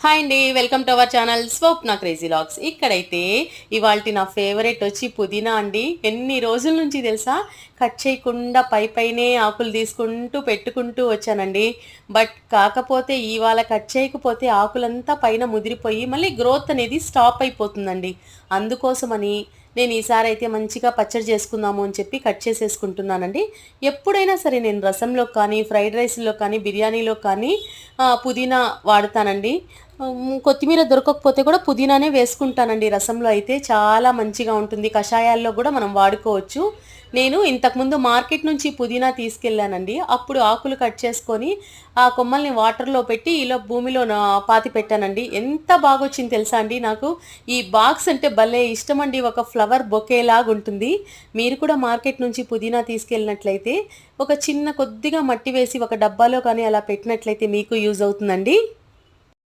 Hi అండి. Welcome to our channel Swapna crazy logs. ఇక్కడైతే ఇవాల్టి నా ఫేవరెట్ వచ్చి పుదీనా అండి. ఎన్ని రోజుల నుంచి తెలుసా కట్ చేయకుండా పైనే ఆకులు తీసుకుంటూ పెట్టుకుంటూ వచ్చానండి. బట్ కాకపోతే ఇవాళ కట్ చేయకపోతే ఆకులంతా పైన ముదిరిపోయి మళ్ళీ గ్రోత్ అనేది స్టాప్ అయిపోతుందండి. అందుకోసమని నేను ఈసారి అయితే మంచిగా పచ్చడి చేసుకుందాము అని చెప్పి కట్ చేసేసుకుంటున్నానండి. ఎప్పుడైనా సరే నేను రసంలో కానీ, ఫ్రైడ్ రైస్‌లో కానీ, బిర్యానీలో కానీ పుదీనా వాడతానండి. కొత్తిమీర దొరకకపోతే కూడా పుదీనానే వేసుకుంటానండి రసంలో అయితే. చాలా మంచిగా ఉంటుంది. కషాయాల్లో గూడా మనం వాడుకోవచ్చు. నేను ఇంతకుముందు మార్కెట్ నుంచి పుదీనా తీసుకెళ్ళానండి. అప్పుడు ఆకులు కట్ చేసుకొని, ఆ కొమ్మల్ని వాటర్‌లో పెట్టి ఇలా భూమిలో పాతి పెట్టానండి. ఎంత బాగొచ్చింది తెలుసా అండి నాకు. ఈ బాక్స్ అంటే భలే ఇష్టమండి. ఒక ఫ్లవర్ బొకేలాగుంటుంది. మీరు కూడా మార్కెట్ నుంచి పుదీనా తీసుకెళ్ళినట్లయితే, ఒక చిన్న కొద్దిగా మట్టి వేసి ఒక డబ్బాలో కానీ అలా పెట్టినట్లయితే మీకు యూజ్ అవుతుందండి.